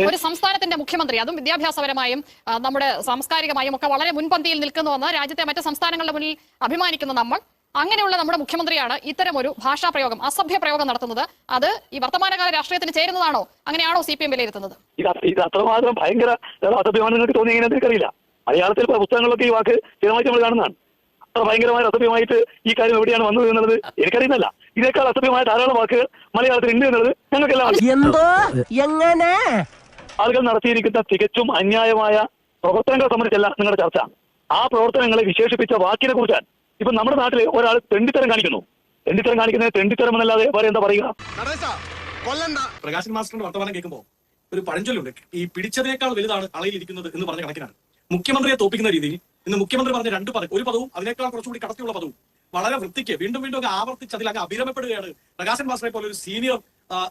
ഒരു സംസ്ഥാനത്തിന്റെ മുഖ്യമന്ത്രി, അതും വിദ്യാഭ്യാസപരമായും നമ്മുടെ സാംസ്കാരികമായും ഒക്കെ വളരെ മുൻപന്തിയിൽ നിൽക്കുന്നുവെന്ന് രാജ്യത്തെ മറ്റ് സംസ്ഥാനങ്ങളുടെ മുന്നിൽ അഭിമാനിക്കുന്ന നമ്മൾ, അങ്ങനെയുള്ള നമ്മുടെ മുഖ്യമന്ത്രിയാണ് ഇത്തരം ഒരു ഭാഷാ പ്രയോഗം, അസഭ്യ പ്രയോഗം നടത്തുന്നത്. അത് ഈ വർത്തമാനകാല രാഷ്ട്രീയത്തിന് ചേരുന്നതാണോ? അങ്ങനെയാണോ CPM വിലയിരുത്തുന്നത്? ഇത് അത്രമാത്രം ഭയങ്കര അസഭ്യമാണെന്ന് നിങ്ങൾക്ക് തോന്നി എങ്ങനെ എനിക്കറിയില്ല. മലയാളത്തിൽ പുസ്തകങ്ങളിലൊക്കെ ഈ വാക്ക് സ്ഥിരമായിട്ട് നമ്മൾ കാണുന്നതാണ്. അത്ര ഭയങ്കരമായ അസഭ്യമായിട്ട് ഈ കാര്യം എവിടെയാണ് വന്നത് എന്നുള്ളത് എനിക്കറിയുന്നില്ല. ഇതിനേക്കാൾ അസഭ്യമായ ധാരാളം വാക്കുകൾ മലയാളത്തിൽ ഉണ്ട് എന്നുള്ളത് ഞങ്ങൾക്കെല്ലാം ആളുകൾ നടത്തിയിരിക്കുന്ന തികച്ചും അന്യായമായ പ്രവർത്തനങ്ങളെ സംബന്ധിച്ചല്ല നിങ്ങളുടെ ചർച്ച. ആ പ്രവർത്തനങ്ങളെ വിശേഷിപ്പിച്ച വാക്കിനെ കുറിച്ചാണ്. ഇപ്പൊ നമ്മുടെ നാട്ടിൽ ഒരാൾ തെണ്ടിത്തരം കാണിക്കുന്നു. തെണ്ടിത്തരം കാണിക്കുന്നത് തെണ്ടിത്തരം എന്നല്ലാതെ വേറെ എന്താ പറയുക? പ്രകാശൻ മാസ്റ്ററിന്റെ വർത്തമാനം കേൾക്കുമ്പോൾ ഒരു പഴഞ്ചൊല്ലുണ്ട്, ഈ പിടിച്ചതിനേക്കാൾ വലുതാണ് അളയിലിരിക്കുന്നത് എന്ന് പറഞ്ഞ കണക്കിനാണ്. മുഖ്യമന്ത്രിയെ തോപ്പിക്കുന്ന രീതിയിൽ ഇന്ന് മുഖ്യമന്ത്രി പറഞ്ഞ രണ്ട് പദം, ഒരു പദവും അതിനേക്കാൾ കുറച്ചുകൂടി കടത്തിയുള്ള പദവും വളരെ വൃത്തിക്ക് വീണ്ടും വീണ്ടും ഒക്കെ ആവർത്തിച്ച് അതിൽ അങ്ങ് അഭിരമപ്പെടുകയാണ്. പ്രകാശൻ മാസ്റ്ററെ പോലെ ഒരു സീനിയർ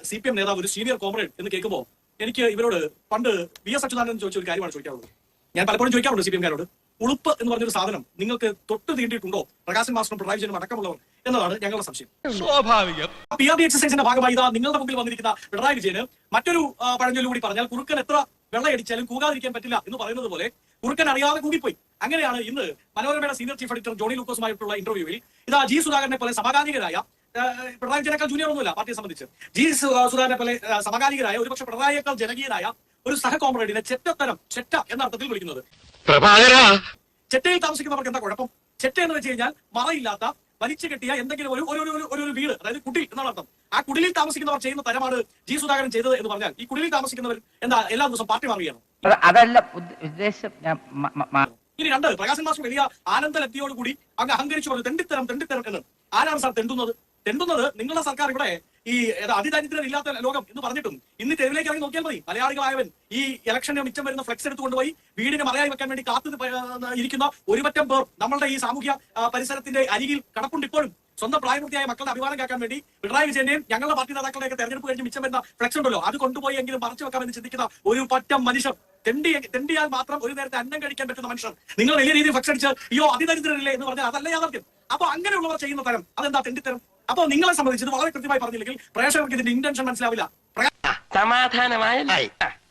CPM നേതാവ്, ഒരു സീനിയർ കോമ്രേഡ് എന്ന് കേൾക്കുമ്പോൾ എനിക്ക് ഇവരോട് പണ്ട് VS അച്യുതാനന്ദൻ ചോദിച്ച ഒരു കാര്യമാണ് ചോദിക്കാറുള്ളത്. ഞാൻ പലപ്പോഴും ചോദിക്കാറുണ്ട് CPM-കാരോട്, ഉളുപ്പ് എന്ന് പറഞ്ഞൊരു സാധനം നിങ്ങൾക്ക് തൊട്ട് തീണ്ടിയിട്ടുണ്ടോ പ്രകാശൻ മാസ്റ്ററും പിണറായി വിജയനും അടക്കമുള്ളവർ എന്നതാണ് ഞങ്ങളുടെ സംശയം. സ്വാഭാവികം. PRD എക്സസൈസിന്റെ ഭാഗമായി ഇതാ നിങ്ങളുടെ മുമ്പിൽ വന്നിരിക്കുന്ന പിണറായി വിജയന് മറ്റൊരു പഴഞ്ചൊല്ലു കൂടി പറഞ്ഞാൽ, കുറുക്കൻ എത്ര വെള്ളയടിച്ചാലും കൂകാതിരിക്കാൻ പറ്റില്ല എന്ന് പറയുന്നത് പോലെ കുറുക്കൻ അറിയാതെ കൂടിപ്പോയി. അങ്ങനെയാണ് ഇന്ന് മനോരമയുടെ സീനിയർ ചീഫ് എഡിറ്റർ ജോണി ലൂക്കോസുമായിട്ടുള്ള ഇന്റർവ്യൂവിൽ ഇതാ G സുധാകരനെ പോലെ സമകാലികരായ, പിണറായി വിജയനേക്കാൾ ജൂനിയർ ഒന്നുമില്ല പാർട്ടിയെ സംബന്ധിച്ച്, G സുധാകരനെ പോലെ സമകാലികരായ, ഒരുപക്ഷെ പിണറായിയേക്കാൾ ജനകീയനായ ഒരു സഹ കോമ്രേഡിനെ ചെറ്റ എന്ന അർത്ഥത്തിൽ വിളിക്കുന്നത്. ചെറ്റയിൽ താമസിക്കുന്നവർക്ക് എന്താ കുഴപ്പം? ചെറ്റ എന്ന് വെച്ച് കഴിഞ്ഞാൽ മറയില്ലാത്ത, വലിച്ചു കെട്ടിയ എന്തെങ്കിലും ഒരു വീട്, അതായത് കുടിൽ എന്നാണ് അർത്ഥം. ആ കുടിലിൽ താമസിക്കുന്നവർ ചെയ്യുന്ന തരമാണ് G സുധാകരൻ ചെയ്തത് എന്ന് പറഞ്ഞാൽ ഈ കുടിലിൽ താമസിക്കുന്നവർ എന്താ എല്ലാ ദിവസവും പാർട്ടി മാറുകയാണ്? അതല്ല ഉദ്ദേശം. ഇനി രണ്ട്, പ്രകാശൻ മാസ്റ്റർ വലിയ ആനന്ദലബ്ധിയോടുകൂടി അങ്ങ് അഹങ്കരിച്ചു പറഞ്ഞു തെണ്ടിത്തരം എന്ന്. ആരാണ് സാർ തെണ്ടുന്നത്? നിങ്ങളുടെ സർക്കാർ ഇവിടെ ഈ അതിദരിദ്രരില്ലാത്ത ലോകം എന്ന് പറഞ്ഞിട്ടും ഇന്ന് തെരുവിലേക്ക് ഇറങ്ങി നോക്കിയാൽ മതി. മലയാളികളായവൻ ഈ ഇലക്ഷന് മിച്ചം വരുന്ന ഫ്ലെക്സ് എടുത്തുകൊണ്ടുപോയി വീടിന് മറയായി വെക്കാൻ വേണ്ടി കാത്തു ഇരിക്കുന്ന ഒരുപറ്റം പേർ നമ്മളുടെ ഈ സാമൂഹ്യ പരിസരത്തിന്റെ അരികിൽ കടപ്പുണ്ട്. ഇപ്പോഴും സ്വന്തം പ്രായപൂർത്തിയായ മക്കളുടെ അഭിമാനം കേൾക്കാൻ വേണ്ടി പിണറായി വിജയന്റെയും ഞങ്ങളുടെ പാർട്ടി നേതാക്കളുടെയൊക്കെ തെരഞ്ഞെടുപ്പ് കഴിഞ്ഞ് മിച്ചം വരുന്ന ഫ്ലെക്സ് ഉണ്ടല്ലോ, അത് കൊണ്ടുപോയി എങ്കിലും മറച്ചു വെക്കാമെന്ന് ചിന്തിക്കുന്ന ഒരു പറ്റം മനുഷ്യർ, തെണ്ടിയാൽ മാത്രം ഒരു നേരത്തെ അന്നം കഴിക്കാൻ പറ്റുന്ന മനുഷ്യർ, നിങ്ങൾ വലിയ രീതിയിൽ ഫ്ലെക്സ് അടിച്ച് അയ്യോ അതിദരിദ്രരില്ലേ എന്ന് പറഞ്ഞാൽ അതല്ല യാഥാർത്ഥ്യം. അപ്പൊ അങ്ങനെയുള്ളവർ ചെയ്യുന്ന തരം അതെന്താ തെണ്ടിത്തരം? അപ്പൊ നിങ്ങളെ സംബന്ധിച്ച് ഇത് വളരെ കൃത്യമായി പറഞ്ഞില്ലെങ്കിൽ പ്രേക്ഷകർക്ക് ഇതിന്റെ ഇന്റൻഷൻ മനസ്സിലാവില്ല. സമാധാനമായ